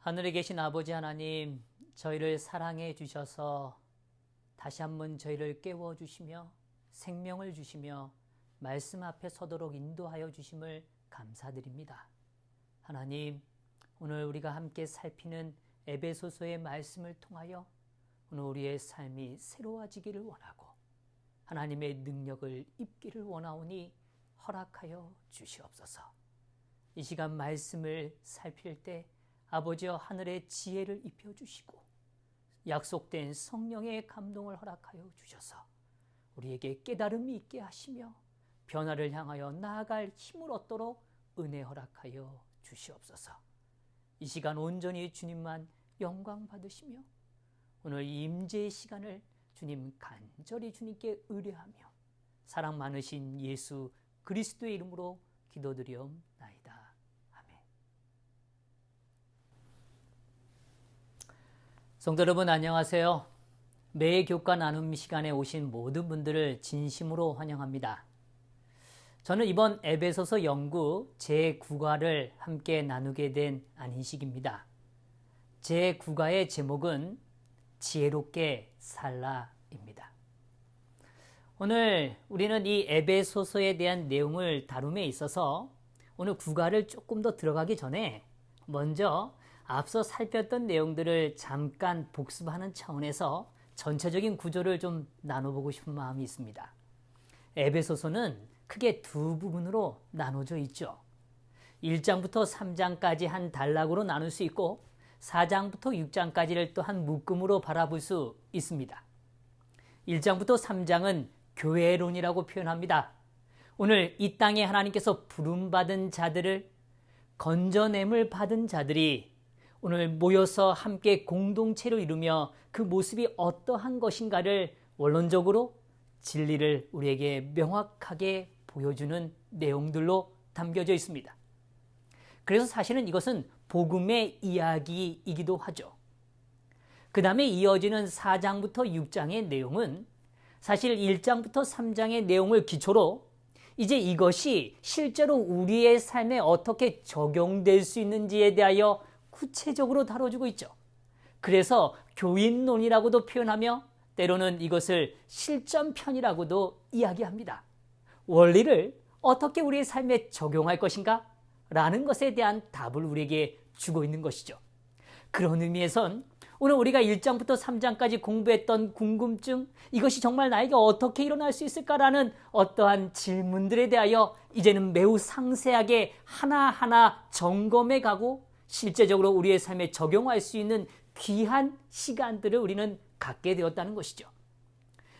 하늘에 계신 아버지 하나님, 저희를 사랑해 주셔서 다시 한번 저희를 깨워주시며 생명을 주시며 말씀 앞에 서도록 인도하여 주심을 감사드립니다. 하나님, 오늘 우리가 함께 살피는 에베소서의 말씀을 통하여 오늘 우리의 삶이 새로워지기를 원하고 하나님의 능력을 입기를 원하오니 허락하여 주시옵소서. 이 시간 말씀을 살필 때 아버지여 하늘의 지혜를 입혀주시고 약속된 성령의 감동을 허락하여 주셔서 우리에게 깨달음이 있게 하시며 변화를 향하여 나아갈 힘을 얻도록 은혜 허락하여 주시옵소서. 이 시간 온전히 주님만 영광 받으시며 오늘 이 임재의 시간을 주님 간절히 주님께 의뢰하며 사랑 많으신 예수 그리스도의 이름으로 기도드리옵나이다. 성도 여러분 안녕하세요. 매 교과 나눔 시간에 오신 모든 분들을 진심으로 환영합니다. 저는 이번 에베소서 연구 제9과를 함께 나누게 된 안인식입니다. 제9과의 제목은 지혜롭게 살라입니다. 오늘 우리는 이 에베소서에 대한 내용을 다룸에 있어서 오늘 9과를 조금 더 들어가기 전에 먼저 앞서 살폈던 내용들을 잠깐 복습하는 차원에서 전체적인 구조를 좀 나눠보고 싶은 마음이 있습니다. 에베소서는 크게 두 부분으로 나눠져 있죠. 1장부터 3장까지 한 단락으로 나눌 수 있고 4장부터 6장까지를 또 한 묶음으로 바라볼 수 있습니다. 1장부터 3장은 교회론이라고 표현합니다. 오늘 이 땅에 하나님께서 부름받은 자들을 건져냄을 받은 자들이 오늘 모여서 함께 공동체로 이루며 그 모습이 어떠한 것인가를 원론적으로 진리를 우리에게 명확하게 보여주는 내용들로 담겨져 있습니다. 그래서 사실은 이것은 복음의 이야기이기도 하죠. 그 다음에 이어지는 4장부터 6장의 내용은 사실 1장부터 3장의 내용을 기초로 이제 이것이 실제로 우리의 삶에 어떻게 적용될 수 있는지에 대하여 구체적으로 다뤄주고 있죠. 그래서 교인론이라고도 표현하며 때로는 이것을 실전편이라고도 이야기합니다. 원리를 어떻게 우리의 삶에 적용할 것인가? 라는 것에 대한 답을 우리에게 주고 있는 것이죠. 그런 의미에선 오늘 우리가 1장부터 3장까지 공부했던 궁금증, 이것이 정말 나에게 어떻게 일어날 수 있을까라는 어떠한 질문들에 대하여 이제는 매우 상세하게 하나하나 점검해 가고 실제적으로 우리의 삶에 적용할 수 있는 귀한 시간들을 우리는 갖게 되었다는 것이죠.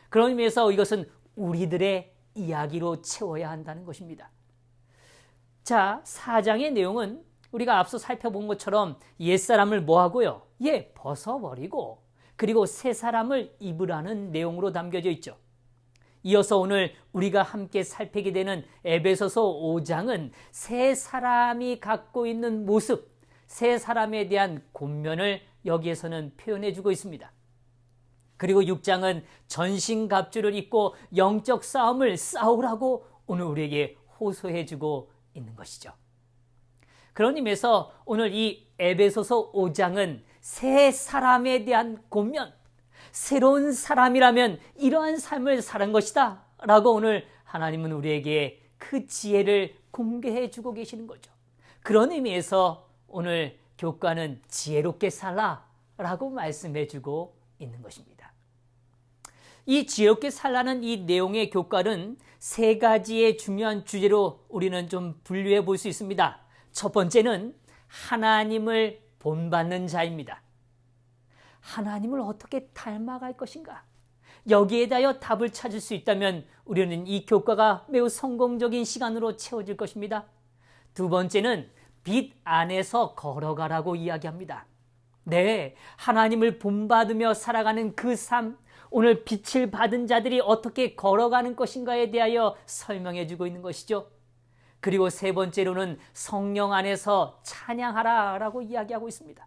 그런 의미에서 이것은 우리들의 이야기로 채워야 한다는 것입니다. 자, 4장의 내용은 우리가 앞서 살펴본 것처럼 옛사람을 뭐하고요? 벗어버리고 그리고 새 사람을 입으라는 내용으로 담겨져 있죠. 이어서 오늘 우리가 함께 살피게 되는 에베소서 5장은 새 사람이 갖고 있는 모습, 새 사람에 대한 권면을 여기에서는 표현해 주고 있습니다. 그리고 6장은 전신갑주를 입고 영적 싸움을 싸우라고 오늘 우리에게 호소해 주고 있는 것이죠. 그런 의미에서 오늘 이 에베소서 5장은 새 사람에 대한 권면, 새로운 사람이라면 이러한 삶을 사는 것이다 라고 오늘 하나님은 우리에게 그 지혜를 공개해 주고 계시는 거죠. 그런 의미에서 오늘 교과는 지혜롭게 살라라고 말씀해 주고 있는 것입니다. 이 지혜롭게 살라는 이 내용의 교과는 세 가지의 중요한 주제로 우리는 좀 분류해 볼 수 있습니다. 첫 번째는 하나님을 본받는 자입니다. 하나님을 어떻게 닮아갈 것인가? 여기에 대하여 답을 찾을 수 있다면 우리는 이 교과가 매우 성공적인 시간으로 채워질 것입니다. 두 번째는 빛 안에서 걸어가라고 이야기합니다. 네, 하나님을 본받으며 살아가는 그 삶, 오늘 빛을 받은 자들이 어떻게 걸어가는 것인가에 대하여 설명해 주고 있는 것이죠. 그리고 세 번째로는 성령 안에서 찬양하라라고 이야기하고 있습니다.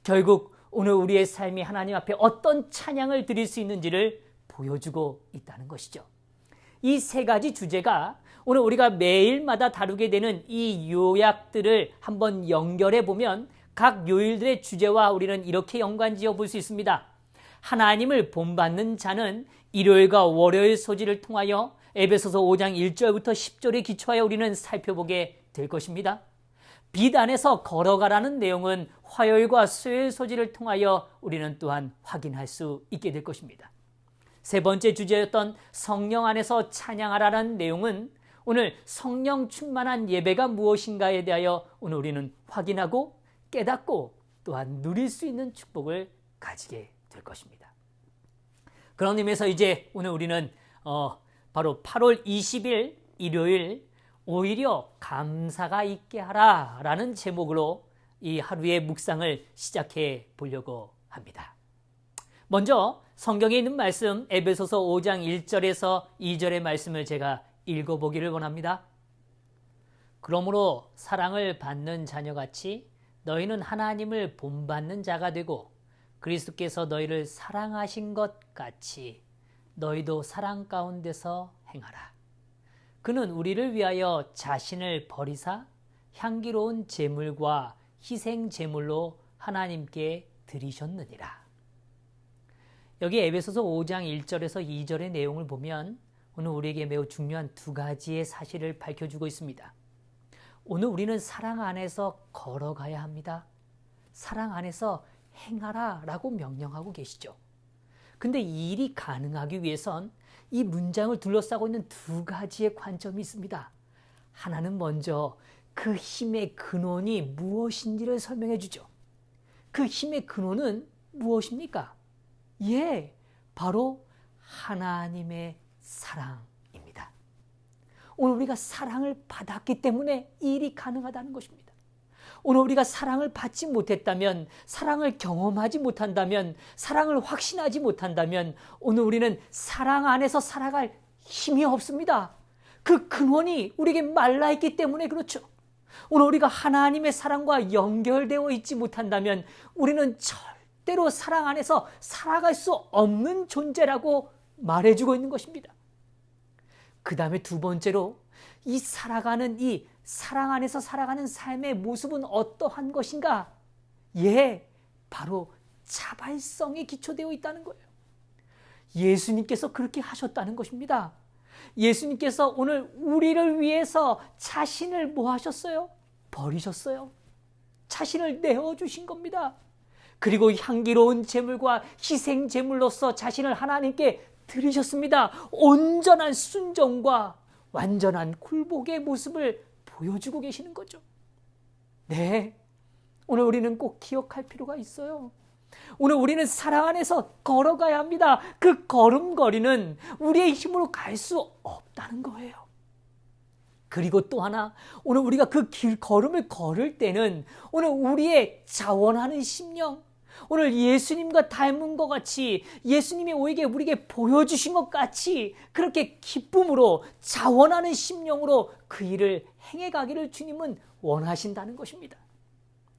결국 오늘 우리의 삶이 하나님 앞에 어떤 찬양을 드릴 수 있는지를 보여주고 있다는 것이죠. 이 세 가지 주제가 오늘 우리가 매일마다 다루게 되는 이 요약들을 한번 연결해 보면 각 요일들의 주제와 우리는 이렇게 연관지어 볼 수 있습니다. 하나님을 본받는 자는 일요일과 월요일 소지를 통하여 에베소서 5장 1절부터 10절에 기초하여 우리는 살펴보게 될 것입니다. 빛 안에서 걸어가라는 내용은 화요일과 수요일 소지를 통하여 우리는 또한 확인할 수 있게 될 것입니다. 세 번째 주제였던 성령 안에서 찬양하라는 내용은 오늘 성령 충만한 예배가 무엇인가에 대하여 오늘 우리는 확인하고 깨닫고 또한 누릴 수 있는 축복을 가지게 될 것입니다. 그런 의미에서 이제 오늘 우리는 바로 8월 20일 일요일 오히려 감사가 있게 하라 라는 제목으로 이 하루의 묵상을 시작해 보려고 합니다. 먼저 성경에 있는 말씀 에베소서 5장 1절에서 2절의 말씀을 제가 읽어보기를 원합니다. 그러므로 사랑을 받는 자녀같이 너희는 하나님을 본받는 자가 되고 그리스도께서 너희를 사랑하신 것 같이 너희도 사랑 가운데서 행하라. 그는 우리를 위하여 자신을 버리사 향기로운 제물과 희생 제물로 하나님께 드리셨느니라. 여기 에베소서 5장 1절에서 2절의 내용을 보면 오늘 우리에게 매우 중요한 두 가지의 사실을 밝혀주고 있습니다. 오늘 우리는 사랑 안에서 걸어가야 합니다. 사랑 안에서 행하라 라고 명령하고 계시죠. 근데 이 일이 가능하기 위해선 이 문장을 둘러싸고 있는 두 가지의 관점이 있습니다. 하나는 먼저 그 힘의 근원이 무엇인지를 설명해 주죠. 그 힘의 근원은 무엇입니까? 예, 바로 하나님의 사랑입니다. 오늘 우리가 사랑을 받았기 때문에 이 일이 가능하다는 것입니다. 오늘 우리가 사랑을 받지 못했다면, 사랑을 경험하지 못한다면, 사랑을 확신하지 못한다면 오늘 우리는 사랑 안에서 살아갈 힘이 없습니다. 그 근원이 우리에게 말라있기 때문에 그렇죠. 오늘 우리가 하나님의 사랑과 연결되어 있지 못한다면 우리는 절대로 사랑 안에서 살아갈 수 없는 존재라고 말해주고 있는 것입니다. 그 다음에 두 번째로 이 살아가는 이 사랑 안에서 살아가는 삶의 모습은 어떠한 것인가? 예, 바로 자발성에 기초되어 있다는 거예요. 예수님께서 그렇게 하셨다는 것입니다. 예수님께서 오늘 우리를 위해서 자신을 뭐 하셨어요? 버리셨어요. 자신을 내어주신 겁니다. 그리고 향기로운 제물과 희생 제물로서 자신을 하나님께 드리셨습니다. 온전한 순종과 완전한 굴복의 모습을 보여주고 계시는 거죠. 네, 오늘 우리는 꼭 기억할 필요가 있어요. 오늘 우리는 사랑 안에서 걸어가야 합니다. 그 걸음걸이는 우리의 힘으로 갈 수 없다는 거예요. 그리고 또 하나, 오늘 우리가 그 걸음을 걸을 때는 오늘 우리의 자원하는 심령, 오늘 예수님과 닮은 것 같이 예수님이 우리에게 보여주신 것 같이 그렇게 기쁨으로 자원하는 심령으로 그 일을 행해가기를 주님은 원하신다는 것입니다.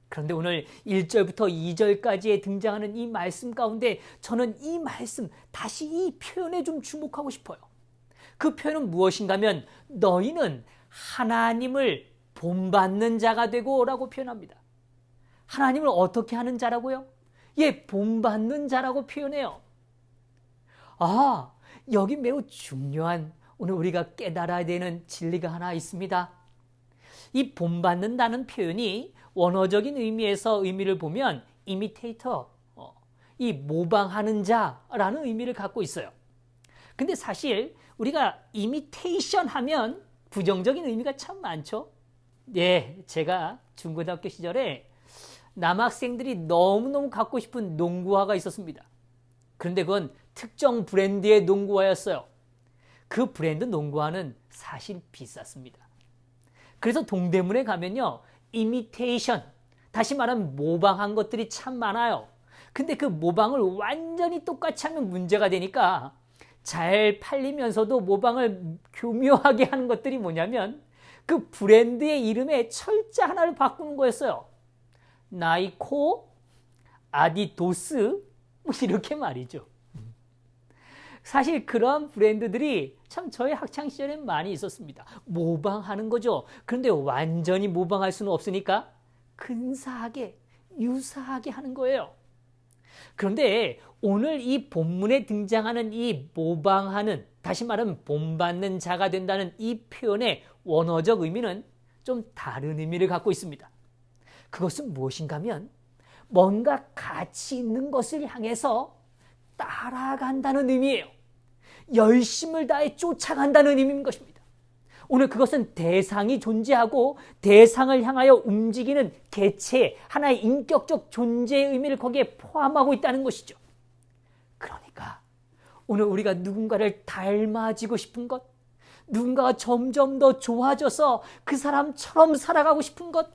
그런데 오늘 1절부터 2절까지에 등장하는 이 말씀 가운데 저는 이 말씀, 다시 이 표현에 좀 주목하고 싶어요. 그 표현은 무엇인가 하면 너희는 하나님을 본받는 자가 되고 라고 표현합니다. 하나님을 어떻게 하는 자라고요? 예, 본받는 자라고 표현해요. 아, 여기 매우 중요한 오늘 우리가 깨달아야 되는 진리가 하나 있습니다. 이 본받는다는 표현이 원어적인 의미에서 의미를 보면 imitator, 이 모방하는 자라는 의미를 갖고 있어요. 근데 사실 우리가 imitation 하면 부정적인 의미가 참 많죠. 예, 제가 중고등학교 시절에 남학생들이 너무너무 갖고 싶은 농구화가 있었습니다. 그런데 그건 특정 브랜드의 농구화였어요. 그 브랜드 농구화는 사실 비쌌습니다. 그래서 동대문에 가면요, 이미테이션, 다시 말하면 모방한 것들이 참 많아요. 근데 그 모방을 완전히 똑같이 하면 문제가 되니까 잘 팔리면서도 모방을 교묘하게 하는 것들이 뭐냐면 그 브랜드의 이름에 철자 하나를 바꾸는 거였어요. 나이코, 아디도스, 뭐 이렇게 말이죠. 사실 그런 브랜드들이 참 저의 학창시절엔 많이 있었습니다. 모방하는 거죠. 그런데 완전히 모방할 수는 없으니까 근사하게 유사하게 하는 거예요. 그런데 오늘 이 본문에 등장하는 이 모방하는, 다시 말하면 본받는 자가 된다는 이 표현의 원어적 의미는 좀 다른 의미를 갖고 있습니다. 그것은 무엇인가 하면 뭔가 가치 있는 것을 향해서 따라간다는 의미예요. 열심을 다해 쫓아간다는 의미인 것입니다. 오늘 그것은 대상이 존재하고 대상을 향하여 움직이는 개체, 하나의 인격적 존재의 의미를 거기에 포함하고 있다는 것이죠. 그러니까 오늘 우리가 누군가를 닮아지고 싶은 것, 누군가가 점점 더 좋아져서 그 사람처럼 살아가고 싶은 것,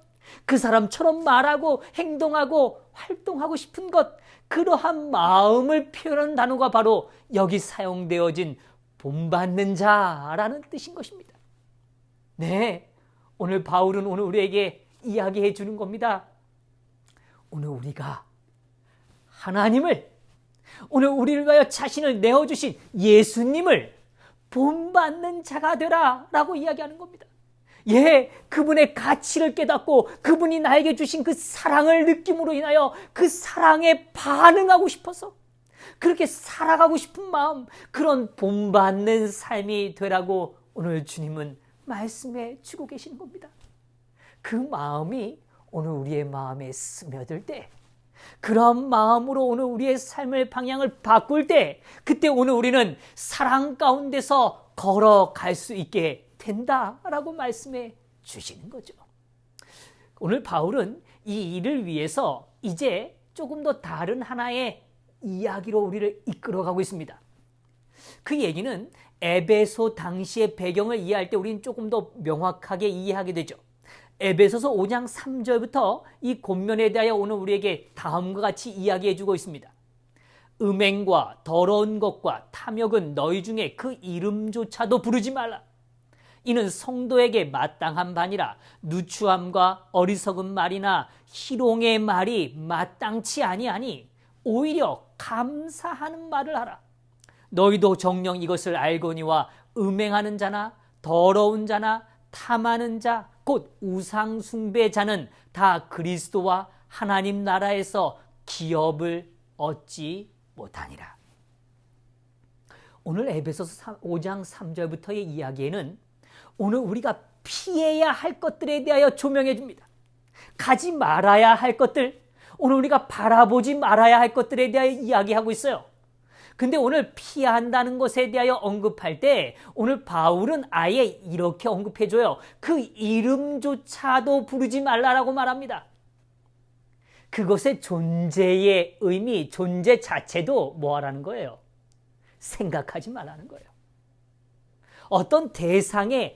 그 사람처럼 말하고 행동하고 활동하고 싶은 것, 그러한 마음을 표현하는 단어가 바로 여기 사용되어진 본받는 자라는 뜻인 것입니다. 네, 오늘 바울은 오늘 우리에게 이야기해 주는 겁니다. 오늘 우리가 하나님을, 오늘 우리를 위하여 자신을 내어주신 예수님을 본받는 자가 되라 라고 이야기하는 겁니다. 예, 그분의 가치를 깨닫고 그분이 나에게 주신 그 사랑을 느낌으로 인하여 그 사랑에 반응하고 싶어서 그렇게 살아가고 싶은 마음, 그런 본받는 삶이 되라고 오늘 주님은 말씀해 주고 계시는 겁니다. 그 마음이 오늘 우리의 마음에 스며들 때, 그런 마음으로 오늘 우리의 삶의 방향을 바꿀 때, 그때 오늘 우리는 사랑 가운데서 걸어갈 수 있게 된다라고 말씀해 주시는 거죠. 오늘 바울은 이 일을 위해서 이제 조금 더 다른 하나의 이야기로 우리를 이끌어가고 있습니다. 그 얘기는 에베소 당시의 배경을 이해할 때 우리는 조금 더 명확하게 이해하게 되죠. 에베소서 5장 3절부터 이 권면에 대하여 오늘 우리에게 다음과 같이 이야기해 주고 있습니다. 음행과 더러운 것과 탐욕은 너희 중에 그 이름조차도 부르지 말라. 이는 성도에게 마땅한 바니라. 누추함과 어리석은 말이나 희롱의 말이 마땅치 아니하니 오히려 감사하는 말을 하라. 너희도 정녕 이것을 알거니와 음행하는 자나 더러운 자나 탐하는 자 곧 우상 숭배자는 다 그리스도와 하나님 나라에서 기업을 얻지 못하니라. 오늘 에베소서 5장 3절부터의 이야기에는 오늘 우리가 피해야 할 것들에 대하여 조명해 줍니다. 가지 말아야 할 것들, 오늘 우리가 바라보지 말아야 할 것들에 대하여 이야기하고 있어요. 근데 오늘 피해야 한다는 것에 대하여 언급할 때 오늘 바울은 아예 이렇게 언급해줘요. 그 이름조차도 부르지 말라라고 말합니다. 그것의 존재의 의미, 존재 자체도 뭐하라는 거예요? 생각하지 말라는 거예요. 어떤 대상이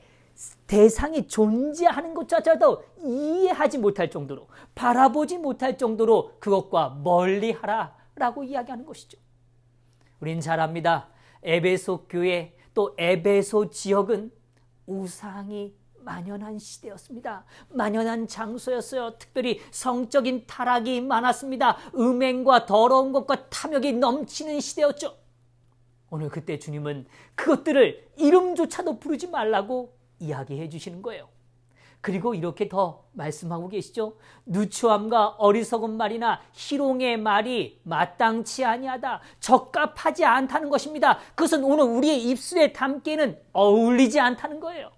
존재하는 것조차도 이해하지 못할 정도로, 바라보지 못할 정도로 그것과 멀리 하라라고 이야기하는 것이죠. 우린 잘 압니다. 에베소 교회 또 에베소 지역은 우상이 만연한 시대였습니다. 만연한 장소였어요. 특별히 성적인 타락이 많았습니다. 음행과 더러운 것과 탐욕이 넘치는 시대였죠. 오늘 그때 주님은 그것들을 이름조차도 부르지 말라고 이야기해 주시는 거예요. 그리고 이렇게 더 말씀하고 계시죠. 누추함과 어리석은 말이나 희롱의 말이 마땅치 아니하다, 적합하지 않다는 것입니다. 그것은 오늘 우리의 입술에 담기에는 어울리지 않다는 거예요.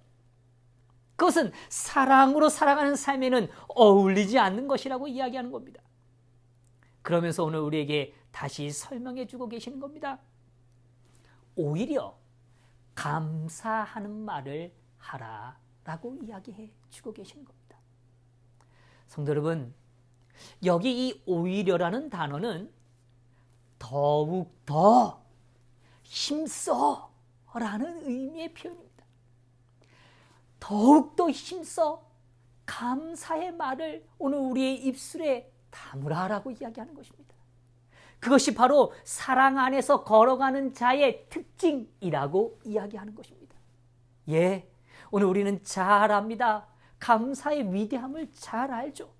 그것은 사랑으로 살아가는 삶에는 어울리지 않는 것이라고 이야기하는 겁니다. 그러면서 오늘 우리에게 다시 설명해 주고 계시는 겁니다. 오히려 감사하는 말을 하라 라고 이야기해 주고 계시는 겁니다. 성도 여러분, 여기 이 오히려라는 단어는 더욱 더 힘써 라는 의미의 표현입니다. 더욱 더 힘써 감사의 말을 오늘 우리의 입술에 담으라 라고 이야기하는 것입니다. 그것이 바로 사랑 안에서 걸어가는 자의 특징이라고 이야기하는 것입니다. 예, 오늘 우리는 잘 압니다. 감사의 위대함을 잘 알죠.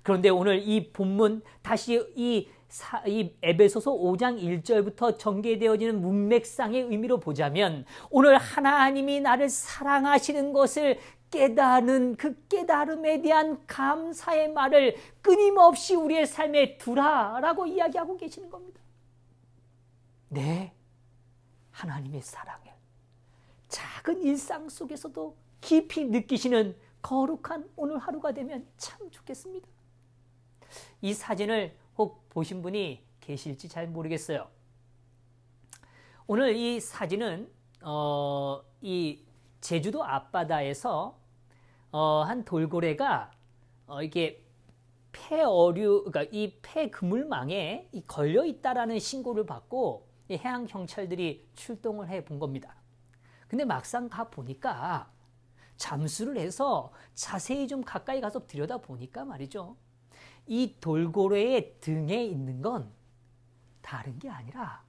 그런데 오늘 이 본문 다시 이 에베소서 5장 1절부터 전개되어지는 문맥상의 의미로 보자면 오늘 하나님이 나를 사랑하시는 것을 깨닫는 그 깨달음에 대한 감사의 말을 끊임없이 우리의 삶에 두라라고 이야기하고 계시는 겁니다. 네, 하나님의 사랑을 작은 일상 속에서도 깊이 느끼시는 거룩한 오늘 하루가 되면 참 좋겠습니다. 이 사진을 혹 보신 분이 계실지 잘 모르겠어요. 오늘 이 사진은 이 제주도 앞바다에서 한 돌고래가 이게 폐어류, 그러니까 이 폐그물망에 걸려 있다라는 신고를 받고 해양 경찰들이 출동을 해 본 겁니다. 근데 막상 가 보니까 잠수를 해서 자세히 좀 가까이 가서 들여다 보니까 말이죠. 이 돌고래의 등에 있는 건 다른 게 아니라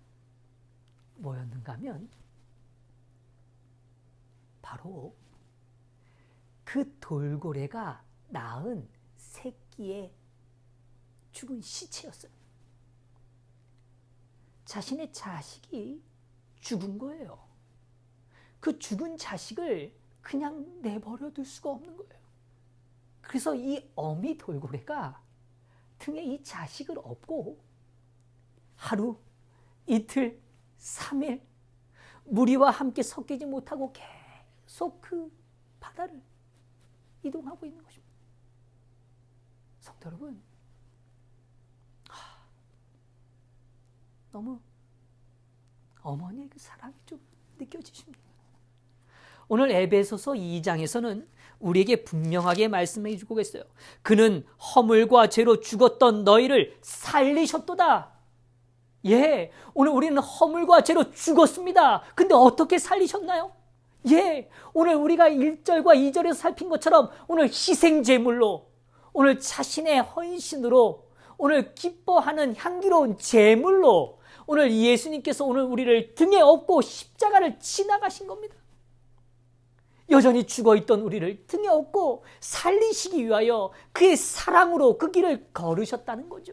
뭐였는가 하면 바로 그 돌고래가 낳은 새끼의 죽은 시체였어요. 자신의 자식이 죽은 거예요. 그 죽은 자식을 그냥 내버려 둘 수가 없는 거예요. 그래서 이 어미 돌고래가 등에 이 자식을 업고 하루, 이틀, 3일 무리와 함께 섞이지 못하고 계속 그 바다를 이동하고 있는 것입니다. 성도 여러분, 너무 어머니의 그 사랑이 좀 느껴지십니까? 오늘 에베소서 2장에서는 우리에게 분명하게 말씀해 주고 계세요. 그는 허물과 죄로 죽었던 너희를 살리셨도다. 예, 오늘 우리는 허물과 죄로 죽었습니다. 근데 어떻게 살리셨나요? 예, 오늘 우리가 1절과 2절에서 살핀 것처럼 오늘 희생제물로, 오늘 자신의 헌신으로, 오늘 기뻐하는 향기로운 제물로 오늘 예수님께서 오늘 우리를 등에 업고 십자가를 지나가신 겁니다. 여전히 죽어있던 우리를 등에 업고 살리시기 위하여 그의 사랑으로 그 길을 걸으셨다는 거죠.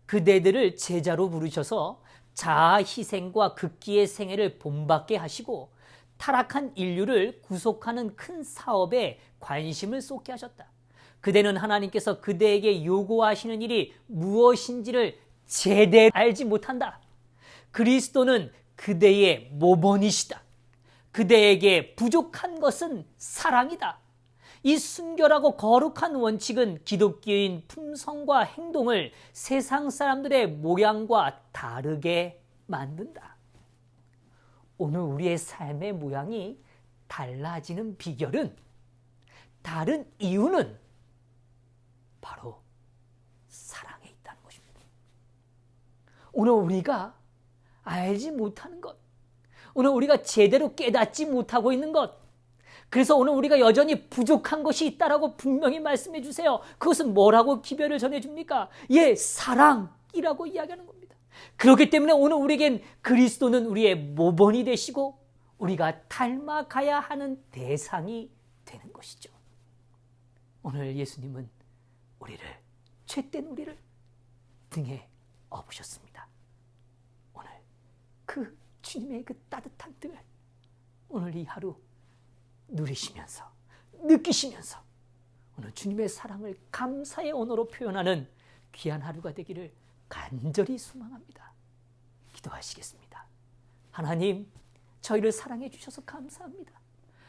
그대들을 제자로 부르셔서 자아 희생과 극기의 생애를 본받게 하시고 타락한 인류를 구속하는 큰 사업에 관심을 쏟게 하셨다. 그대는 하나님께서 그대에게 요구하시는 일이 무엇인지를 제대로 알지 못한다. 그리스도는 그대의 모본이시다. 그대에게 부족한 것은 사랑이다. 이 순결하고 거룩한 원칙은 기독교인 품성과 행동을 세상 사람들의 모양과 다르게 만든다. 오늘 우리의 삶의 모양이 달라지는 비결은, 다른 이유는 바로 사랑에 있다는 것입니다. 오늘 우리가 알지 못하는 것, 오늘 우리가 제대로 깨닫지 못하고 있는 것, 그래서 오늘 우리가 여전히 부족한 것이 있다라고 분명히 말씀해 주세요. 그것은 뭐라고 기별을 전해줍니까? 예, 사랑이라고 이야기하는 겁니다. 그렇기 때문에 오늘 우리에겐 그리스도는 우리의 모본이 되시고 우리가 닮아가야 하는 대상이 되는 것이죠. 오늘 예수님은 죄된 우리를 등에 업으셨습니다. 오늘 그 주님의 그 따뜻한 등을 오늘 이 하루 누리시면서, 느끼시면서 오늘 주님의 사랑을 감사의 언어로 표현하는 귀한 하루가 되기를 간절히 소망합니다. 기도하시겠습니다. 하나님, 저희를 사랑해 주셔서 감사합니다.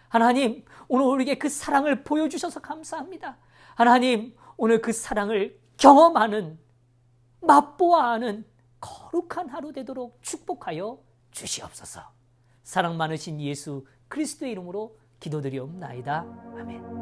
하나님, 오늘 우리에게 그 사랑을 보여주셔서 감사합니다. 하나님, 오늘 그 사랑을 경험하는, 맛보아하는 거룩한 하루 되도록 축복하여 주시옵소서. 사랑 많으신 예수 그리스도의 이름으로 기도드리옵나이다. 아멘.